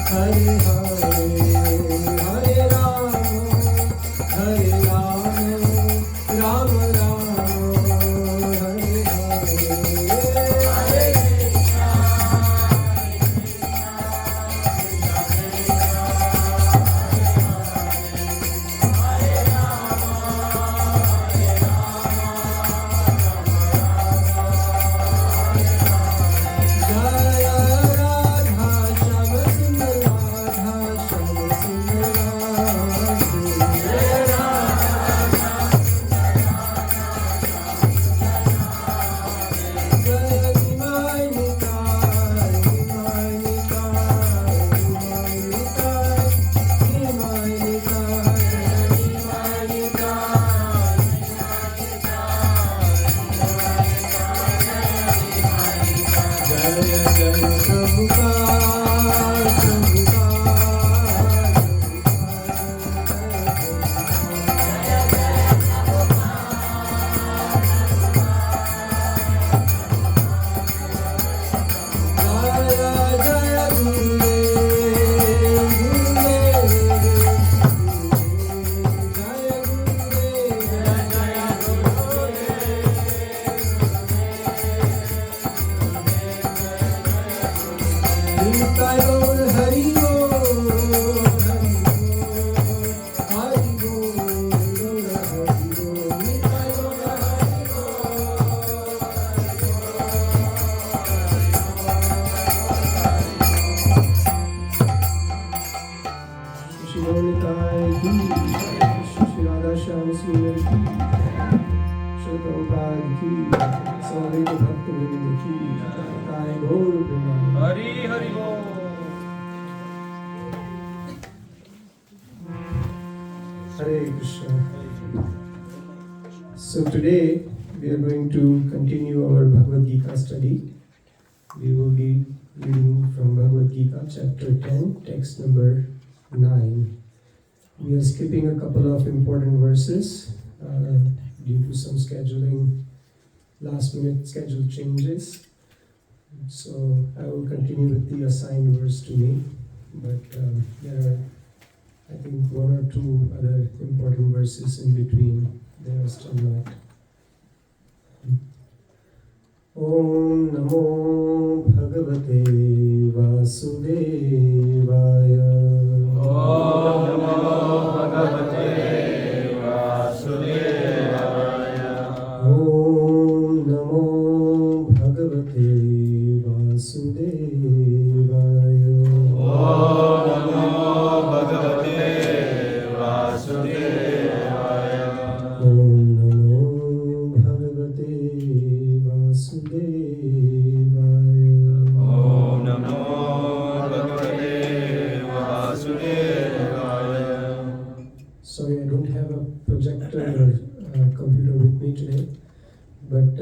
Hare Hare Shivanitaya ki, Shri Radha Shyam Sundar ki, Shri Prabhupada ki, Samaveta Bhakta Vrinda ki, Jai Gaur Premanand. Hari Hari Bol. Hare Krishna. So today we are going to continue our Bhagavad Gita study. We will be reading from Bhagavad Gita chapter 10, text number 9. We are skipping a couple of important verses due to some scheduling, last minute schedule changes. So I will continue with the assigned verse to me, but there are, I think, one or two other important verses in between. They are still not. Om Namo Bhagavate Vasudevaya. Om Namo Bhagavate Vasudevaya. Om Namo Bhagavate Vasudevaya. Om Namo Bhagavate Vasudevaya. Om Namo Bhagavate Vasudevaya. Om Namo Bhagavate Vasudevaya. Sorry, I don't have a projector or computer with me today, but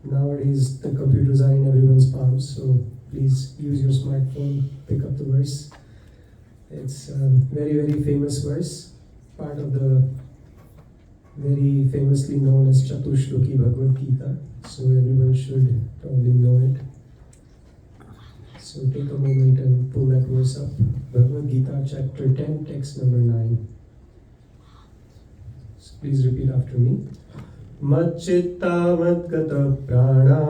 nowadays the computers are in everyone's palms, so please use your smartphone, pick up the verse. It's a very, very famous verse, part of the very famously known as 𝗷𝗯wanie Bhagavad Gita, so everyone should probably know it. So take a moment and pull that verse up. Bhagavad Gita chapter 10, text number 9. So please repeat after me. Macchitta madgata prana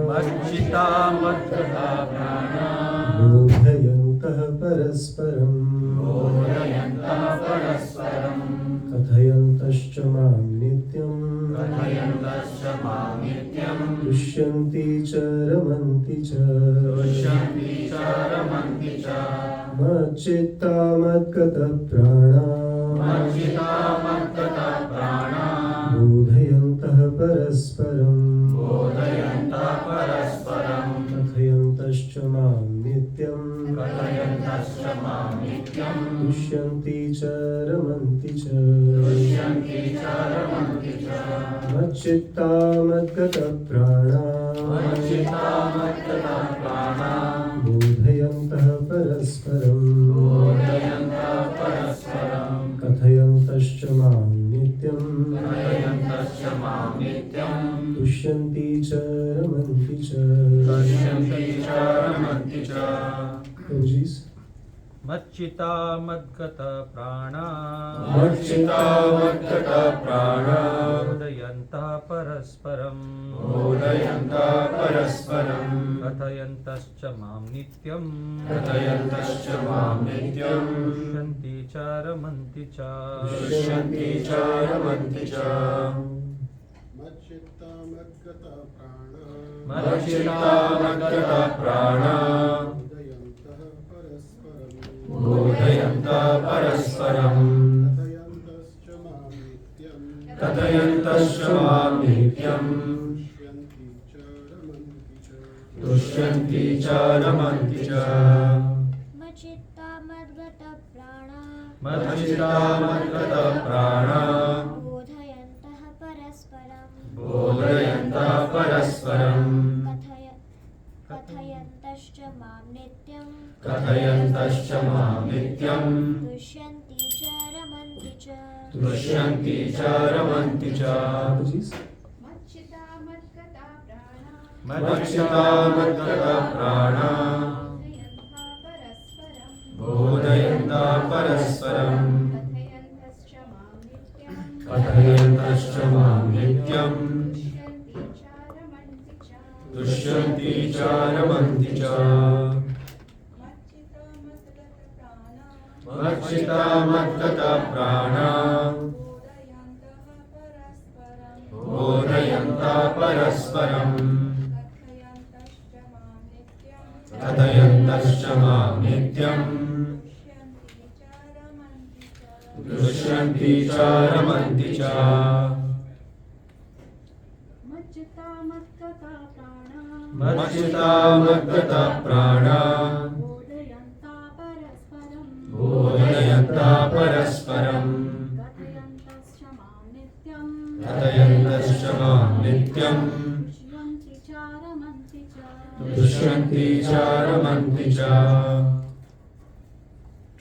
Macchitta madgata prana bodhayantah parasparam Bodhayantah parasparam kathayantascha mam nityam Kathayantascha mam nityam Dusyanti cha ramanti cha Dusyanti cha ramanti cha Macchitta madgata prana Macchitta madgata prana bodhayantah parasparam Bodhayantah parasparam kathayantascha mam nityam Kathayantascha mam nityam Dusyanti cha ramanti cha Dusyanti cha ramanti cha Macchitta madgata prana Macchitta madgata prana bodhayantah parasparam Bodhayantah parasparam kathayantascha mam nityam Kathayantascha mam nityam Dusyanti cha ramanti cha. Dusyanti cha ramanti cha. Prabhuji's. Macchitta madgata prana Macchitta madgata prana Bodhayantah parasparam Bodhayantah parasparam Kathayantascha mam nityam Kathayantascha mam nityam Dusyanti cha ramanti cha Dusyanti cha ramanti cha Macchitta madgata prana Macchitta madgata prana Bodhayantah parasparam Kathayantascha mam nityam Dusyanti cha ramanti cha Macchitta madgata prana Macchitta madgata prana Bodhayantah parasparam Bodhayantah parasparam Kathayantascha mam nityam Kathayantascha mam nityam Dusyanti cha ramanti cha Dusyanti cha ramanti cha Prabhuji's. Macchitta madgata prana Macchitta madgata prana Bodhayantah parasparam Bodhayantah parasparam Kathayantascha mam nityam Kathayantascha mam nityam Dusyanti cha Dusyanti ramanti cha cha ramanti cha Macchitta madgata prana Bodhayantah parasparam Kathayantascha mam nityam Dusyanti cha ramanti cha. Majjita madgata prana. Machita madgata prana. Bodhayanta parasparam. Bodhayanta parasparam. Kathayantascha mam nityam. Katayantascha mam nityam. Dusyanti cha ramanti cha. Dusyanti cha ramanti cha.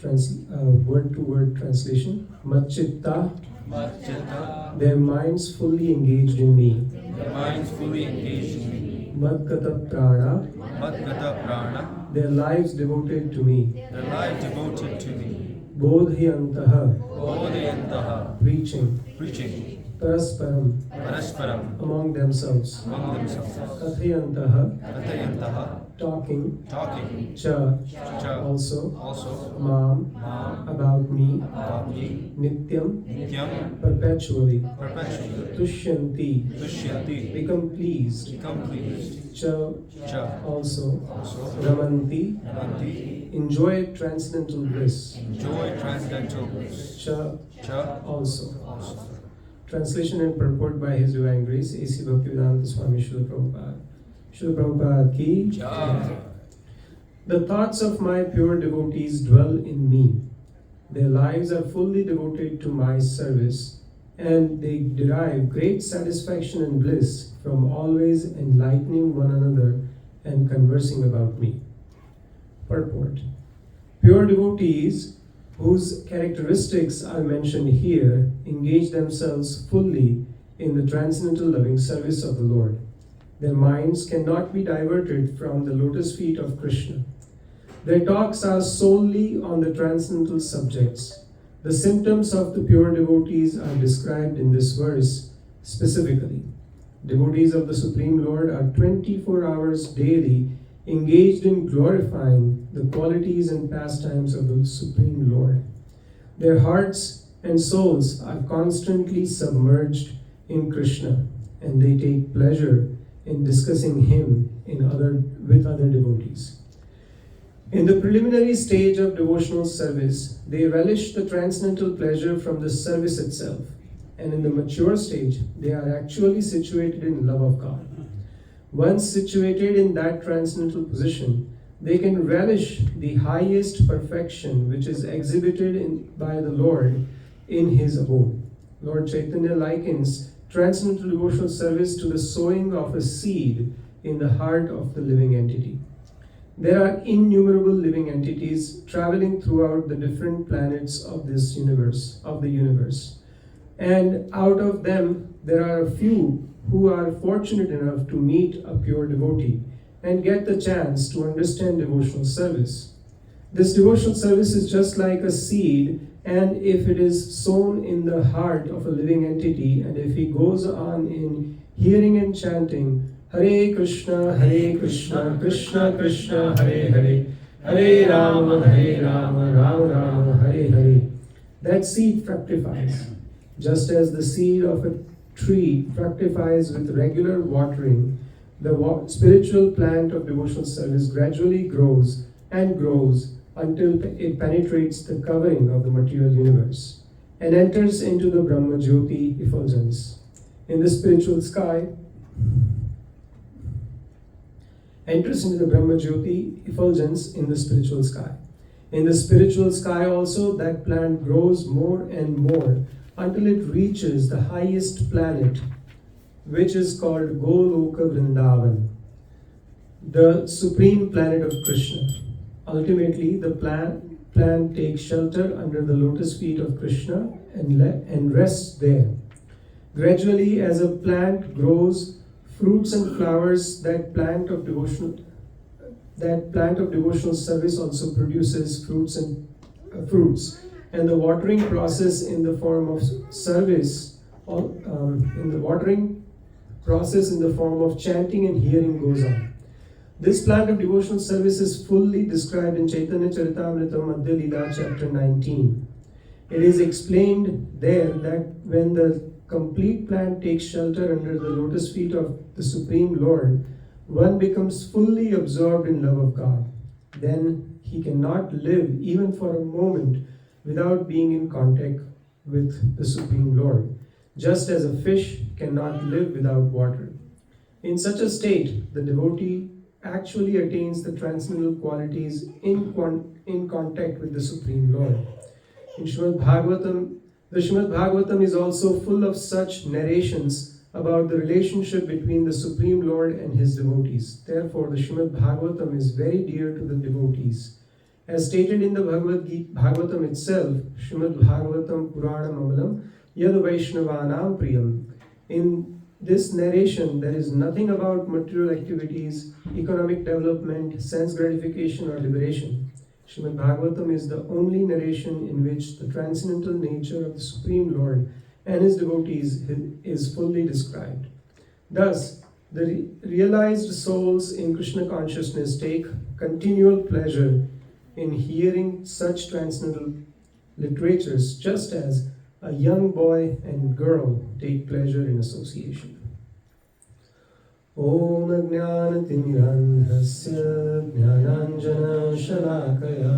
Word-to-word translation. Machitta, Machita. their minds fully engaged in me. The minds fully engaged in me. Madgata prana, Madgata prana. their lives devoted to me. The life devoted to me. Bodhayantaha, Bodhayantaha. preaching. Preaching. Parasparam, Parasparam. among themselves. Among themselves. Kathayantaha, Katayantaha. talking. Talking. Cha, Cha. also. Also. Mam, Mam. about me. About me. Nityam, Nityam. perpetually. Perpetually. Tushyanti, Dusyanti. become pleased. Become pleased. Cha, Cha. also. Also. Ramanti, Ramanti. enjoy transcendental bliss. Enjoy transcendental bliss. Cha, Cha. also. Also. Translation and purport by His Divine Grace, A.C. Bhaktivedanta Swami Srila Prabhupada. Srila Prabhupada ki Jai. The thoughts of my pure devotees dwell in me. Their lives are fully devoted to my service, and they derive great satisfaction and bliss from always enlightening one another and conversing about me. Purport. Pure devotees, whose characteristics are mentioned here, engage themselves fully in the transcendental loving service of the Lord. Their minds cannot be diverted from the lotus feet of Krishna. Their talks are solely on the transcendental subjects. The symptoms of the pure devotees are described in this verse specifically. Devotees of the Supreme Lord are 24 hours daily engaged in glorifying the qualities and pastimes of the Supreme Lord. Their hearts and souls are constantly submerged in Krishna, and they take pleasure in discussing Him with other devotees. In the preliminary stage of devotional service, they relish the transcendental pleasure from the service itself, and in the mature stage, they are actually situated in love of God. Once situated in that transcendental position, they can relish the highest perfection which is exhibited by the Lord in His abode. Lord Chaitanya likens transcendental devotional service to the sowing of a seed in the heart of the living entity. There are innumerable living entities traveling throughout the different planets of the universe. And out of them, there are a few who are fortunate enough to meet a pure devotee and get the chance to understand devotional service. This devotional service is just like a seed, and if it is sown in the heart of a living entity, and if he goes on in hearing and chanting, Hare Krishna, Krishna Krishna, Hare Hare, Hare Rama, Rama Rama, Hare Hare, that seed fructifies. Just as the seed of a tree fructifies with regular watering, the spiritual plant of devotional service gradually grows and grows until it penetrates the covering of the material universe and enters into the Brahma Jyoti effulgence. In the spiritual sky, enters into the Brahma Jyoti effulgence in the spiritual sky. In the spiritual sky also, that plant grows more and more until it reaches the highest planet, which is called Goloka Vrindavan, the supreme planet of Krishna. Ultimately, the plant takes shelter under the lotus feet of Krishna and rests there. Gradually, as a plant grows fruits and flowers, that plant of devotional service also produces fruits, and the watering process in the form of service, in the watering process in the form of chanting and hearing goes on. This plant of devotional service is fully described in Chaitanya Charitamrita Madhya Leela chapter 19. It is explained there that when the complete plant takes shelter under the lotus feet of the Supreme Lord, one becomes fully absorbed in love of God. Then he cannot live even for a moment without being in contact with the Supreme Lord, just as a fish cannot live without water. In such a state, the devotee actually attains the transcendental qualities in contact with the Supreme Lord. In Srimad Bhagavatam, the Srimad Bhagavatam is also full of such narrations about the relationship between the Supreme Lord and his devotees. Therefore, the Srimad Bhagavatam is very dear to the devotees. As stated in the Bhagavatam itself, Srimad Bhagavatam Puranam Amalam Yad Vaishnavanam Priyam. In this narration, there is nothing about material activities, economic development, sense gratification, or liberation. Srimad Bhagavatam is the only narration in which the transcendental nature of the Supreme Lord and his devotees is fully described. Thus, the realized souls in Krishna consciousness take continual pleasure in hearing such transcendental literatures, just as a young boy and girl take pleasure in association. Om Ajnanatirandhasya Jnananjana Shalakaya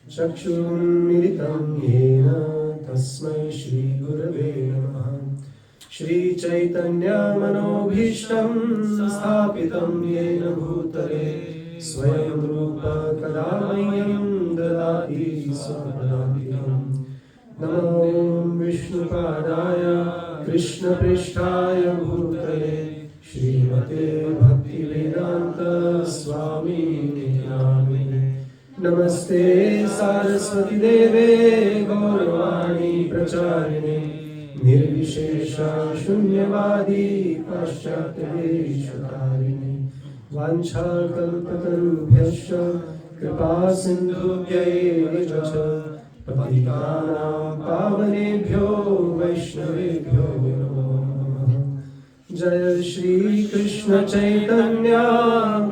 Chakshurunmilitam Yena Tasmai Shri Gurave Namaha. Shri Chaitanya Manobhishtam Sthapitam Yena Bhutale Swayam Rupa Kadamayam Dadati Swapadantikam. Namo Vishnupadaya Krishna Prishtaya Bhutale Srimate Bhaktivedanta Swami Namine. Namaste Saraswati Deve Gauravani Pracharine Nirvishesha Shunyavadi Paschatadeshatarine Vancha Kalpatarubhyascha Kripa Sindhubhyayevacha Patitanam Pavanebhyo Vaishnavebhyo Namo. Jaya Shri Krishna Chaitanya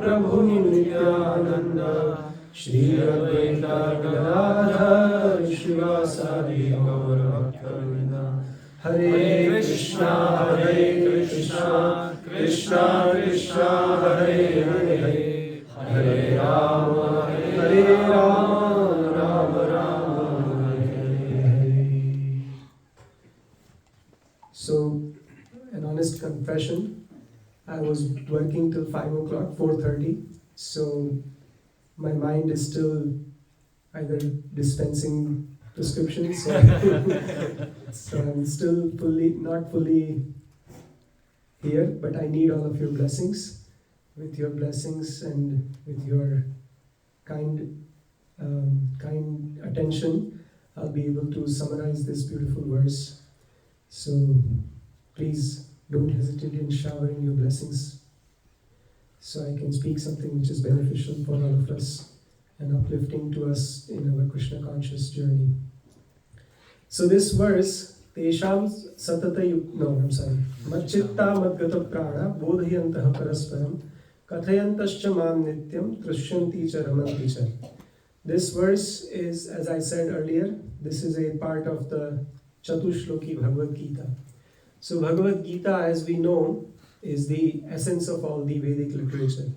Prabhu Nityananda Shri Advaita Gadadhar Shivasadi Gaura Bhaktivinoda. Hare Krishna Krishna Krishna Hare Hare Hare Rama Rama Rama Hare Hare. So, an honest confession, I was working till 5 o'clock, 4:30, so my mind is still either dispensing prescriptions, so I'm still not fully here, but I need all of your blessings. With your blessings and with your kind attention, I'll be able to summarize this beautiful verse. So please don't hesitate in showering your blessings so I can speak something which is beneficial for all of us and uplifting to us in our Krishna conscious journey. So this verse, Tesham Satata Machitta Madgata Prana Bodhayantaha Parasparam Kathayantascha Mam Nityam 𝗔𝗯cie Ramanticha. This verse is, as I said earlier, this is a part of the Chatushloki Bhagavad Gita. So Bhagavad Gita, as we know, is the essence of all the Vedic literature.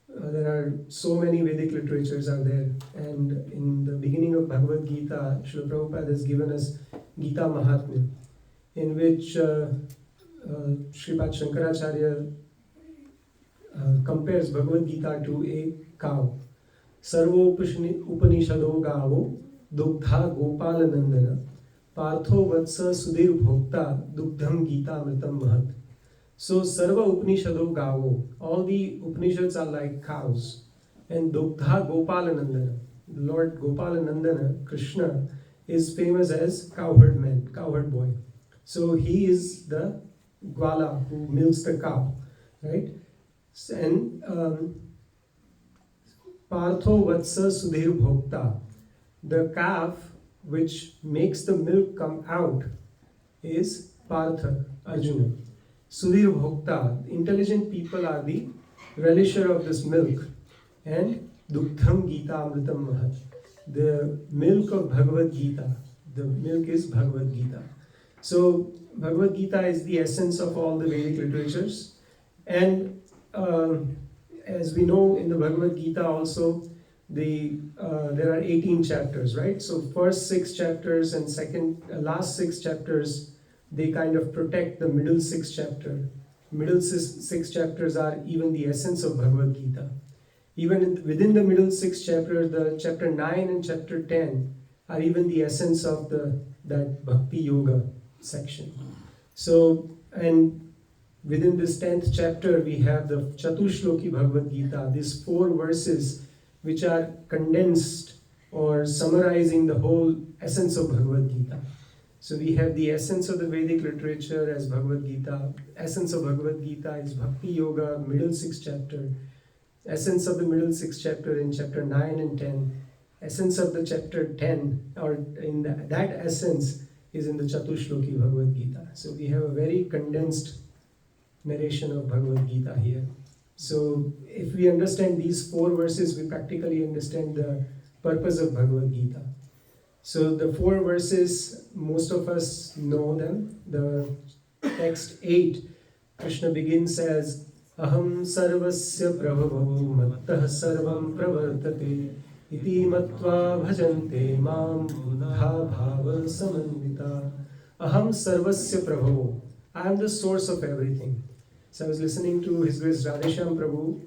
There are so many Vedic literatures out there, and in the beginning of Bhagavad Gita, Srila Prabhupada has given us Gita Mahatmya, in which Sripad Shankaracharya compares Bhagavad Gita to a cow. Sarvo Upanishado Gavo Dugdha Gopal Nandana Partho Vatsa Sudhir Bhokta Dugdham Gita Amritam Mahat. So Sarva Upanishado Gavo, all the Upanishads are like cows. And Dugdha Gopalanandana, Lord Gopalanandana, Krishna, is famous as cowherd man, cowherd boy. So he is the Gwala who milks the cow, right? And Partho Vatsa Sudhir Bhokta, the calf which makes the milk come out is Partha, Arjuna. Sudhir Bhokta, intelligent people are the relisher of this milk. And Dugdham Gita Amritam Mahat, the milk of Bhagavad Gita. The milk is Bhagavad Gita. So Bhagavad Gita is the essence of all the Vedic literatures. And as we know in the Bhagavad Gita also, there are 18 chapters, right? So first 6 chapters and last 6 chapters, they kind of protect the middle 6 chapter. Middle 6 chapters are even the essence of Bhagavad Gita. Even within the middle 6 chapters, the chapter 9 and chapter 10 are even the essence of that Bhakti Yoga section. So, and within this 10th chapter, we have the 𝗔𝗯liche Bhagavad Gita, these 4 verses which are condensed or summarizing the whole essence of Bhagavad Gita. So we have the essence of the Vedic literature as Bhagavad Gita. Essence of Bhagavad Gita is Bhakti Yoga, middle 6th chapter. Essence of the middle 6th chapter in chapter 9 and 10. Essence of the chapter 10, or in that essence is in the 𝗔𝗯liche Bhagavad Gita. So we have a very condensed narration of Bhagavad Gita here. So if we understand these 4 verses, we practically understand the purpose of Bhagavad Gita. So the 4 verses, most of us know them. The text 8, Krishna begins as Aham sarvasya prabhavo mattah sarvam pravartate iti matva bhajante mam buddha bhava samandita. Aham sarvasya prabhavo. I am the source of everything. So I was listening to His Grace Radheshyam Prabhu,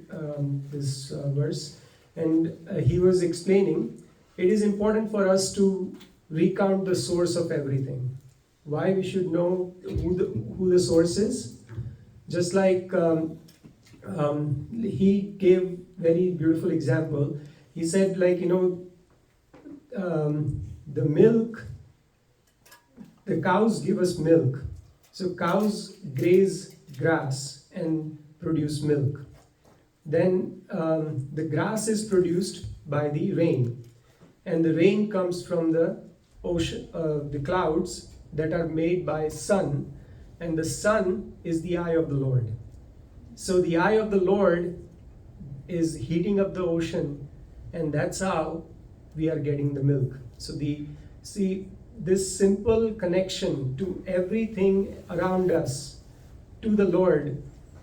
this verse, and he was explaining it is important for us to recount the source of everything. Why we should know who the source is? Just like he gave very beautiful example. He said, like, the milk, the cows give us milk. So cows graze grass and produce milk. Then the grass is produced by the rain, and the rain comes from the ocean, the clouds that are made by sun, and the sun is the eye of the Lord. So the eye of the Lord is heating up the ocean, and that's how we are getting the milk. So this simple connection to everything around us, to the Lord,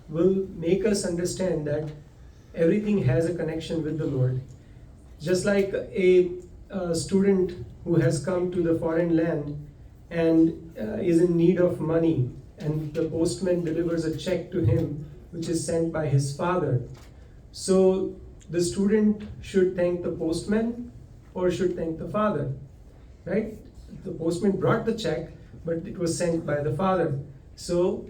will make us understand that everything has a connection with the Lord. Just like a student who has come to the foreign land and is in need of money, and the postman delivers a check to him which is sent by his father. So the student should thank the postman or should thank the father, right? The postman brought the check, but it was sent by the father. So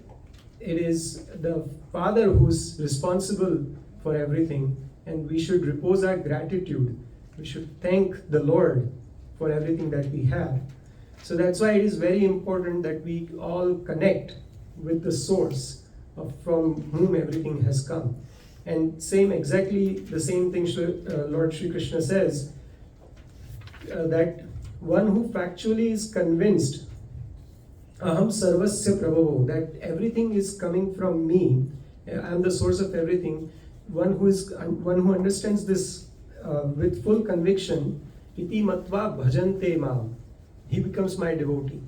it is the father who's responsible for everything, and we should repose our gratitude. We should thank the Lord for everything that we have. So that's why it is very important that we all connect with the source from whom everything has come. And exactly the same thing Lord Shri Krishna says, that one who factually is convinced Aham sarvasya prabhavo, that everything is coming from me, I am the source of everything. One who understands this with full conviction, iti matva bhajante mam, he becomes my devotee,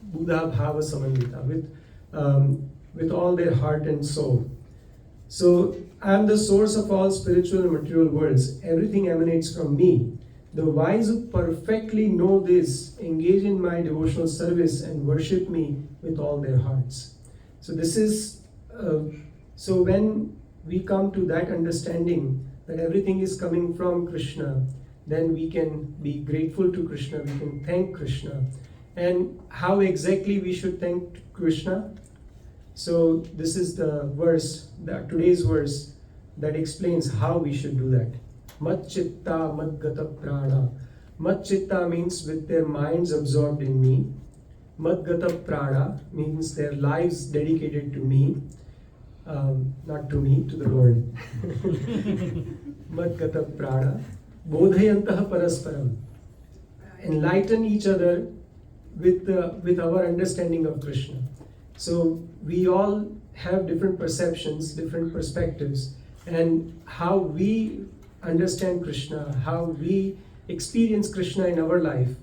buddha bhava samandita, with all their heart and soul. So I am the source of all spiritual and material worlds. Everything emanates from me. The wise who perfectly know this engage in my devotional service and worship me with all their hearts. So this is, so when we come to that understanding that everything is coming from Krishna, then we can be grateful to Krishna, we can thank Krishna. And how exactly we should thank Krishna? So this is the verse, today's verse, that explains how we should do that. 𝗦𝗽𝗲 𝗦𝗽𝗲𝗿. 𝗦𝗽𝗲 means with their minds absorbed in me. 𝗦𝗽𝗲𝗿 means their lives dedicated to me. Not to me, to the Lord. 𝗦𝗽𝗲𝗿. bodhayantah parasparam. Enlighten each other with our understanding of Krishna. So we all have different perceptions, different perspectives, and how we understand Krishna, how we experience Krishna in our life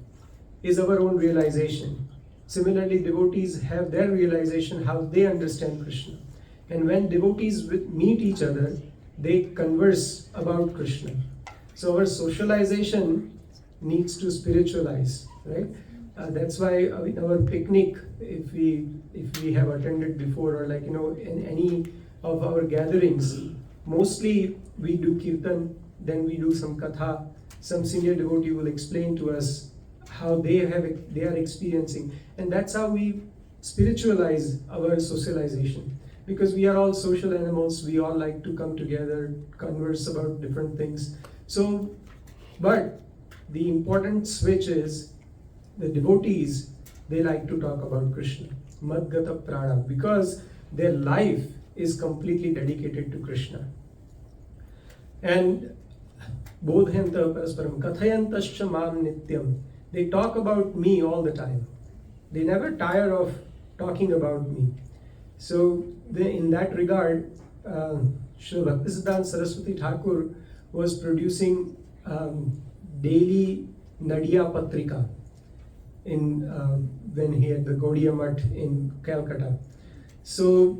is our own realization. Similarly, devotees have their realization how they understand Krishna. And when devotees meet each other, they converse about Krishna. So our socialization needs to spiritualize, right? That's why in our picnic, if we have attended before, or like in any of our gatherings, mostly we do kirtan, then we do some katha. Some senior devotee will explain to us how they are experiencing, and that's how we spiritualize our socialization. Because we are all social animals, we all like to come together, converse about different things. So, but the important switch is the devotees, they like to talk about Krishna, 𝗦𝗽𝗲𝗙𝗲𝗏, because their life is completely dedicated to Krishna. And bodhayantah parasparam kathayantascha mam nityam, they talk about me all the time. They never tire of talking about me. So in that regard, Srila Bhaktisiddhanta Saraswati Thakur was producing daily Nadia Patrika when he had the Gaudiya Math in Calcutta. So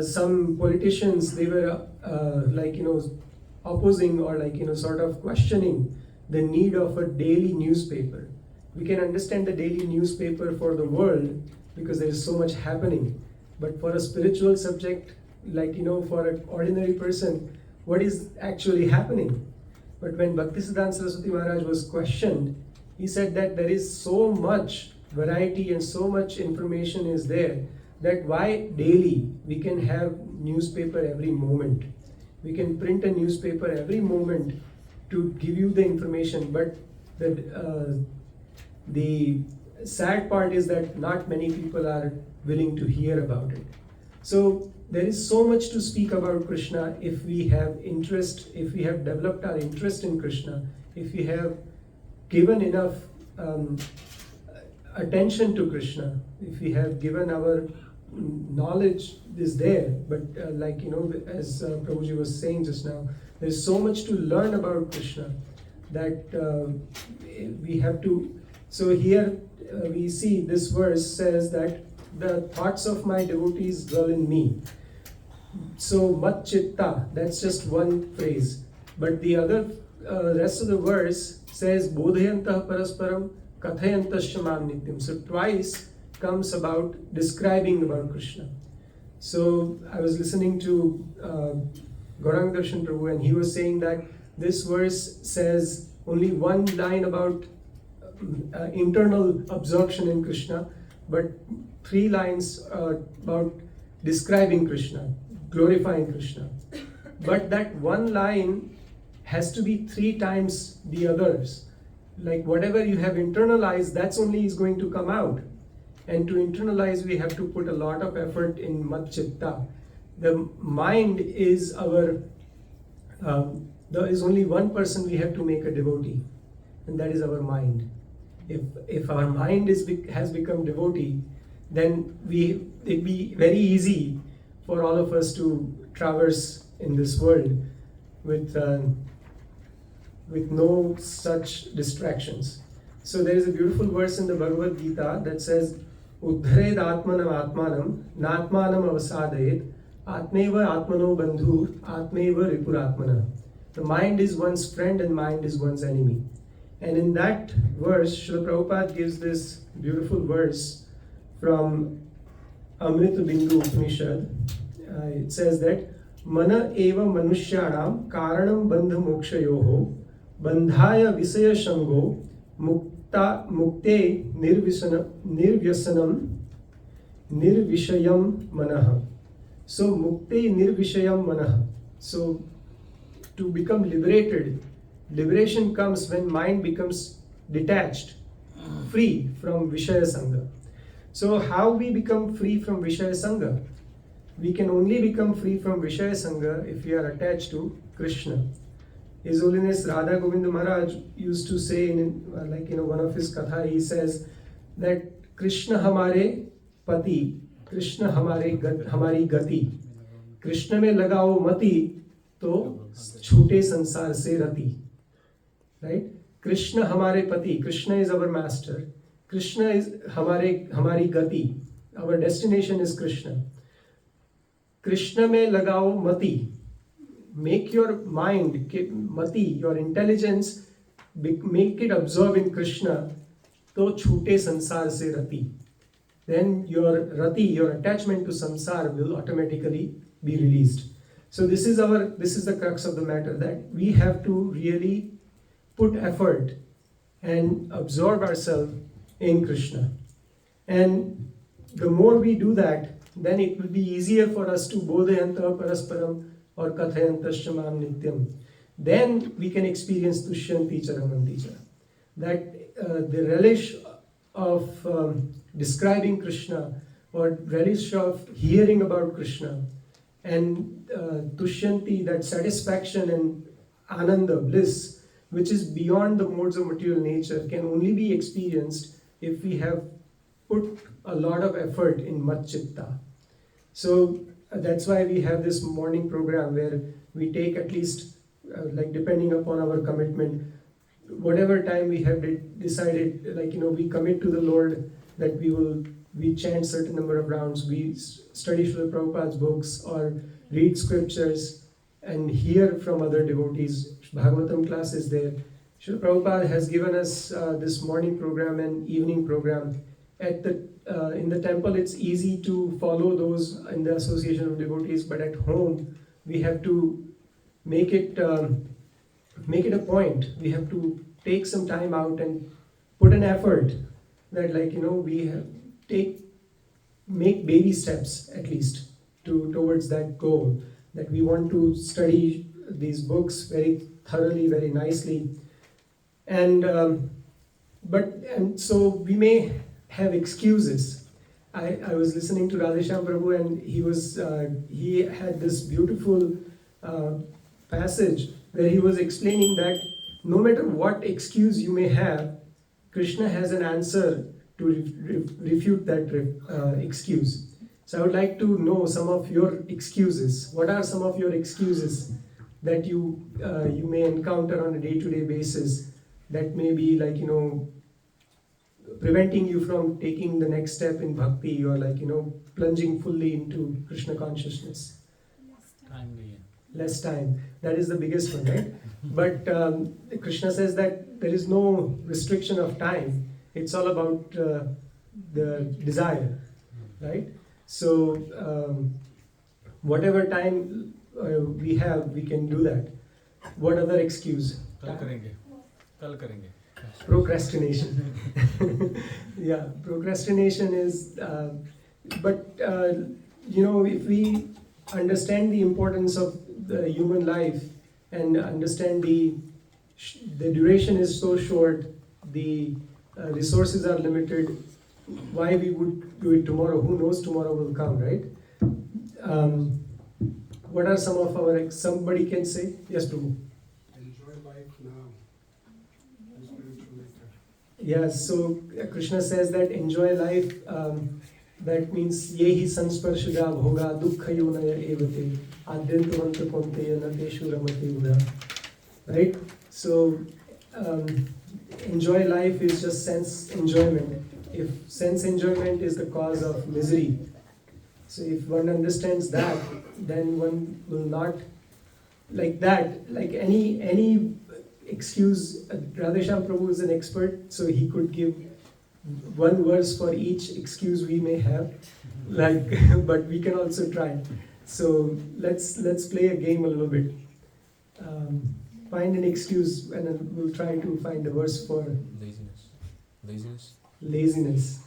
some politicians, they were opposing or sort of questioning the need of a daily newspaper. We can understand the daily newspaper for the world because there is so much happening. But for a spiritual subject, for an ordinary person, what is actually happening? But when Bhaktisiddhanta Saraswati Maharaj was questioned, he said that there is so much variety and so much information is there that why daily we can have newspaper every moment. We can print a newspaper every moment to give you the information, but the sad part is that not many people are willing to hear about it. So there is so much to speak about Krishna if we have interest, if we have developed our interest in Krishna, if we have given enough attention to Krishna, if we have given our knowledge is there, but as Prabhuji was saying just now, there's so much to learn about Krishna that we have to. So here we see this verse says that the thoughts of my devotees dwell in me. So mat-chitta, that's just one phrase, but the other rest of the verse says bodhayantah parasparam kathayantascha mam nityam. So twice comes about describing about Krishna. So I was listening to Gauranga Darshan Prabhu, and he was saying that this verse says only one line about internal absorption in Krishna, but 3 lines about describing Krishna, glorifying Krishna. But that one line has to be 3 times the others. Like whatever you have internalized, that's only is going to come out. And to internalize, we have to put a lot of effort in mat-chitta. The mind is our, there is only one person we have to make a devotee, and that is our mind. If our mind has become devotee, then it'd be very easy for all of us to traverse in this world with no such distractions. So there is a beautiful verse in the Bhagavad Gita that says, "Uddhared atmanam atmanam, natmanam avasadayet, atmeva atmano bandhur, atmeva ripuratmana." The mind is one's friend and mind is one's enemy. And in that verse, Srila Prabhupada gives this beautiful verse from Amrita Bindu Upanishad. It says that Mana eva manushyanam karanam bandha mokshayoho bandhaya visaya shango mukte nirvyasanam nirvishayam manaha. So mukte nirvishayam manaha. So to become liberated, liberation comes when mind becomes detached, free from Vishaya Sangha. So how we become free from Vishaya Sangha? We can only become free from Vishaya Sangha if we are attached to Krishna. His Holiness Radha Govinda Maharaj used to say in one of his katha, he says that Krishna hamare pati, Krishna hamari gati, Krishna mein lagao mati to chhute sansar se rati. Right? Krishna hamare pati, Krishna is our master, Krishna is hamari gati, our destination is Krishna. Krishna mein lagao mati, make your mind, mati, your intelligence, make it absorb in Krishna, to chhute sansar se rati. Then your rati, your attachment to samsara will automatically be released. So this is the crux of the matter, that we have to really put effort and absorb ourselves in Krishna. And the more we do that, then it will be easier for us to bodhayantah parasparam or kathayantascha mam nityam. Then we can experience 𝗔𝗯cie 𝗂𝘁𝗲𝗏. That the relish of describing Krishna, or relish of hearing about Krishna, and 𝗔𝗯cie, that satisfaction and ananda, bliss, which is beyond the modes of material nature, can only be experienced if we have put a lot of effort in 𝗦𝗽𝗲𝗏. So that's why we have this morning program where we take at least, depending upon our commitment, whatever time we have decided, we commit to the Lord that we chant certain number of rounds, we study Srila Prabhupada's books or read scriptures and hear from other devotees. Bhagavatam class is there. Srila Prabhupada has given us this morning program and evening program. In the temple, it's easy to follow those in the association of devotees, but at home we have to make it a point. We have to take some time out and put an effort that, we have make baby steps at least towards that goal, that we want to study these books very thoroughly, very nicely, and so we may have excuses. I was listening to Radheshyam Prabhu, and he had this beautiful passage where he was explaining that no matter what excuse you may have, Krishna has an answer to refute that excuse. So I would like to know some of your excuses. What are some of your excuses that you may encounter on a day-to-day basis that may be preventing you from taking the next step in bhakti, or plunging fully into Krishna consciousness? Less time. That is the biggest one, right? But Krishna says that there is no restriction of time. It's all about the desire, right? So whatever time we have, we can do that. What other excuse? Kal karenge. Procrastination. Yeah, procrastination is, if we understand the importance of the human life and understand the duration is so short, the resources are limited, why we would do it tomorrow? Who knows tomorrow will come, right? What are some of our, somebody can say? Yes, Prabhu. Enjoy life now. Spiritual later. Yeah, so Krishna says that enjoy life, that means yehi sansparshaja bhoga dukkha yonaya evate adyantavanta konteya nateshu ramate buddha. Right? So enjoy life is just sense enjoyment. If sense enjoyment is the cause of misery, so if one understands that, then one will not like any excuse. Radheshyam Prabhu is an expert, so he could give one verse for each excuse we may have, but we can also try. So let's play a game a little bit. Find an excuse, and then we'll try to find a verse for laziness.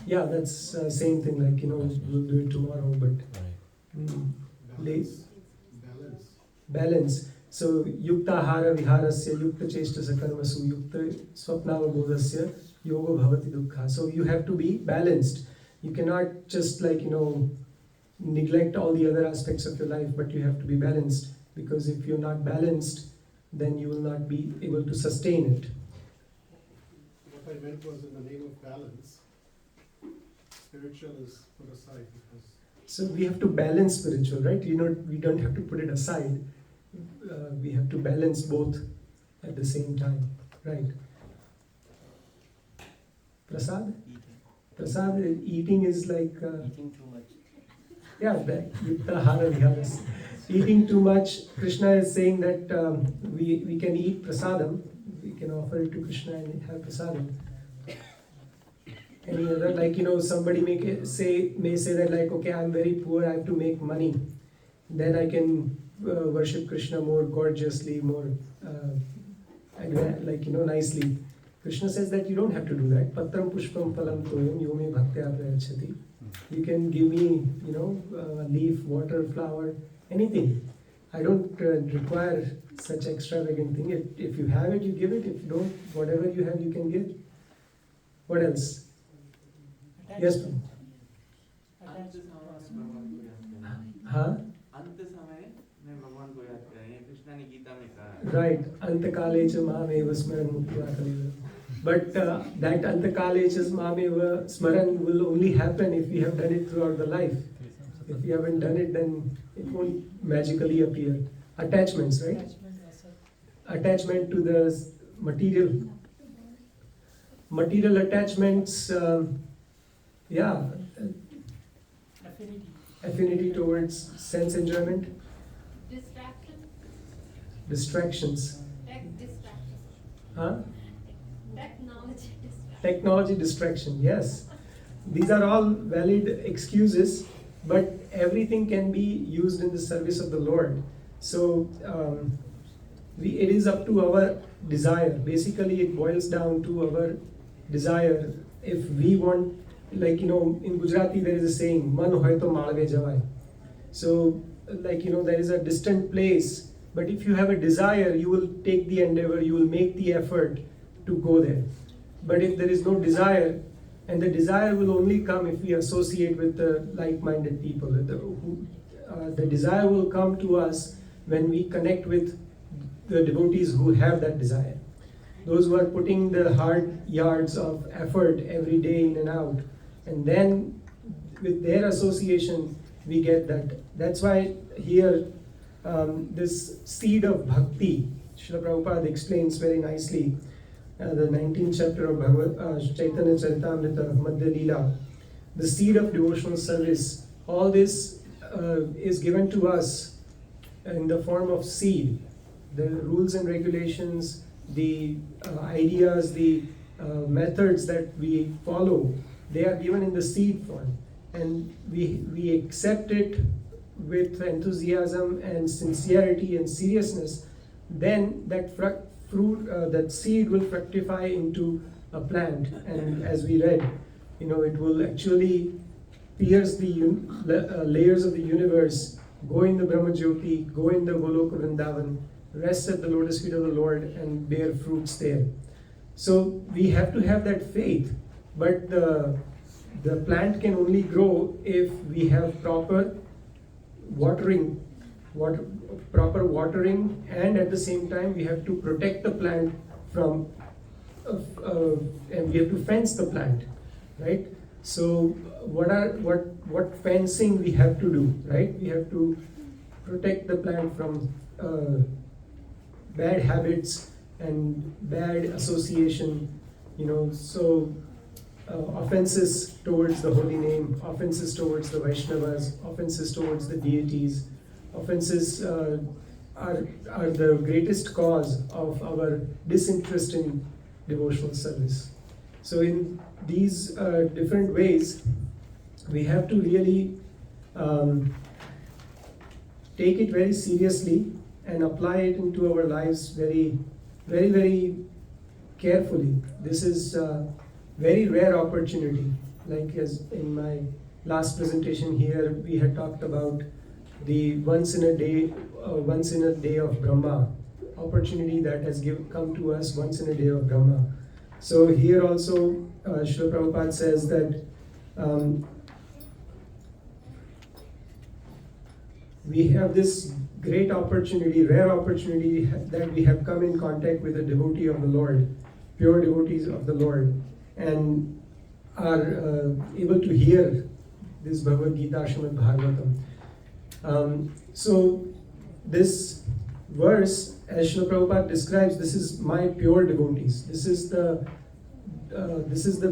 Yeah, that's same thing. We'll do it tomorrow, but balance. So yukta ahara viharasya yukta cheshtasa karmasu yukta swapnavabodhasya yogo bhavati dukkha. So you have to be balanced. You cannot just neglect all the other aspects of your life, but you have to be balanced, because if you're not balanced, then you will not be able to sustain it. What I meant was, in the name of balance, spiritual is put aside because. So we have to balance spiritual, right? We don't have to put it aside. We have to balance both at the same time, right? Prasad? Prasad, eating is like... eating too much. Yeah, yukta ahara viharas. eating too much, Krishna is saying that we can eat prasadam, we can offer it to Krishna and have prasadam. Any other, like, somebody may say that, like, okay, I'm very poor, I have to make money, then I can worship Krishna more gorgeously, more nicely. Krishna says that you don't have to do that. Patram pushpam phalam toyam yome bhaktya prayachati. You can give me, leaf, water, flower, anything. I don't require such extravagant thing. If you have it, you give it. If you don't, whatever you have, you can give. What else? Yes, ma'am. हाँ? Right. Antakale cha mameva smaran muktiya kalila. But that antakale cha mameva smaran will only happen if we have done it throughout the life. If we haven't done it, then it won't magically appear. Attachments, right? Attachment to the material. Material attachments, affinity towards sense enjoyment. Distractions. Huh? Technology distraction, yes. These are all valid excuses, but everything can be used in the service of the Lord. So it is up to our desire. Basically, it boils down to our desire. If we want, in Gujarati there is a saying, "Man hoy to malve javai." So, there is a distant place, but if you have a desire, you will take the endeavor, you will make the effort to go there. But if there is no desire, and the desire will only come if we associate with the like-minded people. The desire will come to us when we connect with the devotees who have that desire. Those who are putting the hard yards of effort every day in and out. And then with their association, we get that. That's why here, this seed of bhakti, Srila Prabhupada explains very nicely, the 19th chapter of Bhagavad Chaitanya Charitamrita Madhya Leela, the seed of devotional service, all this is given to us in the form of seed. The rules and regulations, the ideas, the methods that we follow, they are given in the seed form. And we accept it with enthusiasm and sincerity and seriousness, then that that seed will fructify into a plant. And as we read, it will actually pierce the layers of the universe, go in the Brahma Jyoti, go in the Goloka Vrindavan, rest at the lotus feet of the Lord and bear fruits there. So we have to have that faith, but the plant can only grow if we have proper watering, and at the same time we have to protect the plant from, and we have to fence the plant, right? So what fencing we have to do, right? We have to protect the plant from bad habits and bad association, so offenses towards the holy name, offenses towards the Vaishnavas, offenses towards the deities, offenses are the greatest cause of our disinterest in devotional service. So in these different ways, we have to really take it very seriously and apply it into our lives very, very, very carefully. This is a very rare opportunity. Like as in my last presentation here, we had talked about the once in a day of Brahma opportunity that has come to us once in a day of Brahma. So here also, Srila Prabhupada says that we have this great opportunity, rare opportunity that we have come in contact with a devotee of the Lord, pure devotees of the Lord, and are able to hear this Bhagavad Gita, Srimad Bhagavatam. So this verse, as Srila Prabhupada describes, this is my pure devotees. This is the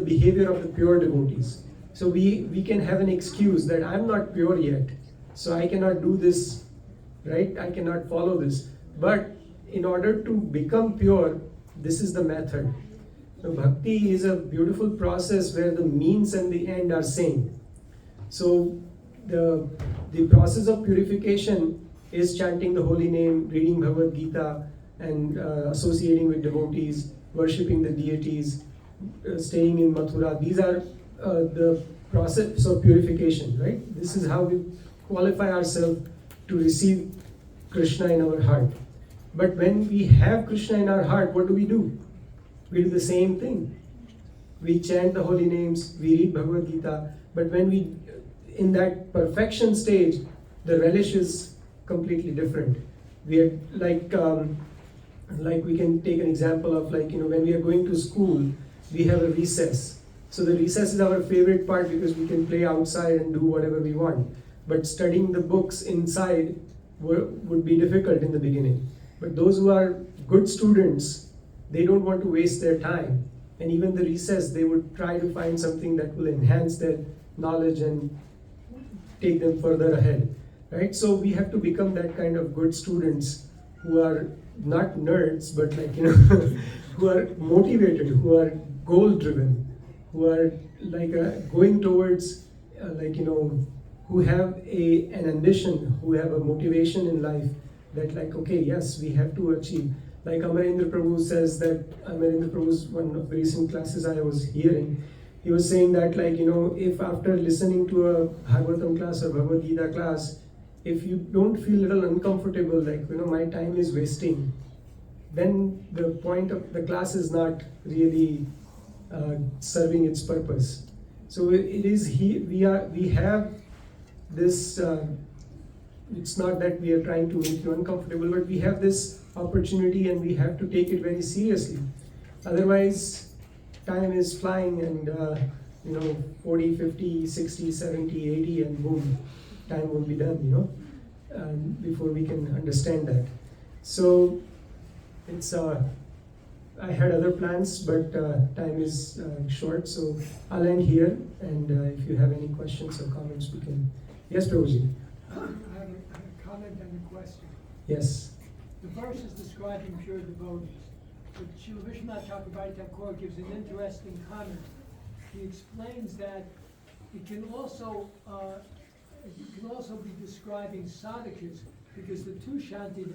behavior of the pure devotees. So we can have an excuse that I'm not pure yet, so I cannot do this right? I cannot follow this. But in order to become pure, this is the method. So bhakti is a beautiful process where the means and the end are same. So the process of purification is chanting the holy name, reading Bhagavad Gita, and associating with devotees, worshipping the deities, staying in Mathura. These are the process of purification, right? This is how we qualify ourselves to receive Krishna in our heart. But when we have Krishna in our heart, what do? We do the same thing. We chant the holy names, we read Bhagavad Gita, but when we, in that perfection stage, the relish is completely different. We are like we can take an example of when we are going to school, we have a recess. So the recess is our favorite part because we can play outside and do whatever we want. But studying the books inside would be difficult in the beginning. But those who are good students, they don't want to waste their time. And even the recess, they would try to find something that will enhance their knowledge and take them further ahead. Right? So we have to become that kind of good students who are not nerds, but who are motivated, who are goal-driven, who are going towards, who have an ambition, who have a motivation in life that okay, yes, we have to achieve. Like Amarendra Prabhu says that, Amarendra Prabhu's one of the recent classes I was hearing, he was saying that if after listening to a Bhagavatam class or Bhagavad Gita class, if you don't feel a little uncomfortable, my time is wasting, then the point of the class is not really serving its purpose. So it is we have this, it's not that we are trying to make you uncomfortable, but we have this opportunity and we have to take it very seriously. Otherwise, time is flying and 40, 50, 60, 70, 80 and boom, time will be done, before we can understand that. So it's I had other plans, but time is short, so I'll end here, and if you have any questions or comments, we can. Yes, Prabhuji. I have a comment and a question. Yes. The verse is describing pure devotees, but Srila Vishwanath Thakur gives an interesting comment. He explains that it can also be describing sadhakas, because the two shanti,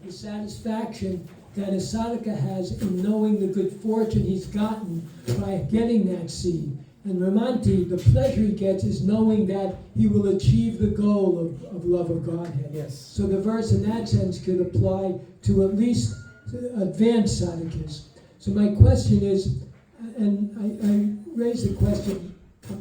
the satisfaction that a sadhaka has in knowing the good fortune he's gotten by getting that seed. And Ramanti, the pleasure he gets is knowing that he will achieve the goal of love of Godhead. Yes. So the verse in that sense could apply to at least advanced sadhakas. So my question is, and I raised the question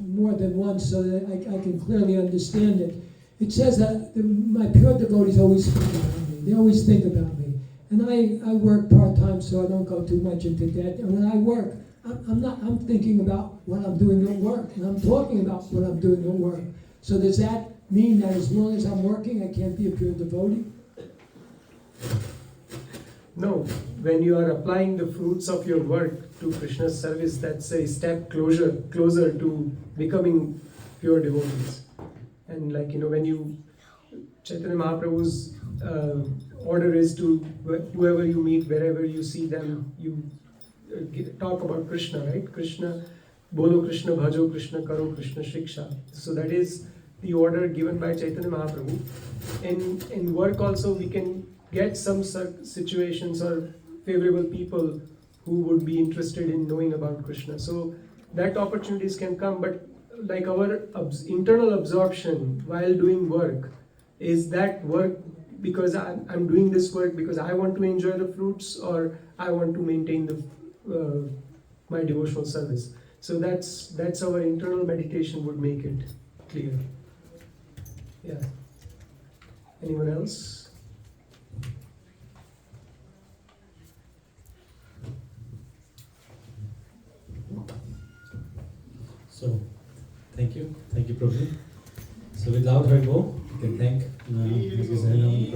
more than once so that I can clearly understand it. It says that my pure devotees always think about me. They always think about me. And I work part-time so I don't go too much into debt. And when I work, I'm thinking about what I'm doing at work. And I'm talking about what I'm doing at work. So does that mean that as long as I'm working, I can't be a pure devotee? No. When you are applying the fruits of your work to Krishna's service, that's a step closer to becoming pure devotees. And when Chaitanya Mahaprabhu's order is to whoever you meet, wherever you see them, you talk about Krishna, right? Krishna, Bolo Krishna, Bhajo Krishna, Karo Krishna Shiksha. So that is the order given by Chaitanya Mahaprabhu. In work also we can get some situations or favorable people who would be interested in knowing about Krishna. So that opportunities can come, but our internal absorption while doing work, is that work because I'm doing this work because I want to enjoy the fruits, or I want to maintain my devotional service. So that's our internal meditation would make it clear. Yeah. Anyone else? So, thank you, Prabhu. So without her go, we can thank Grace Harinam.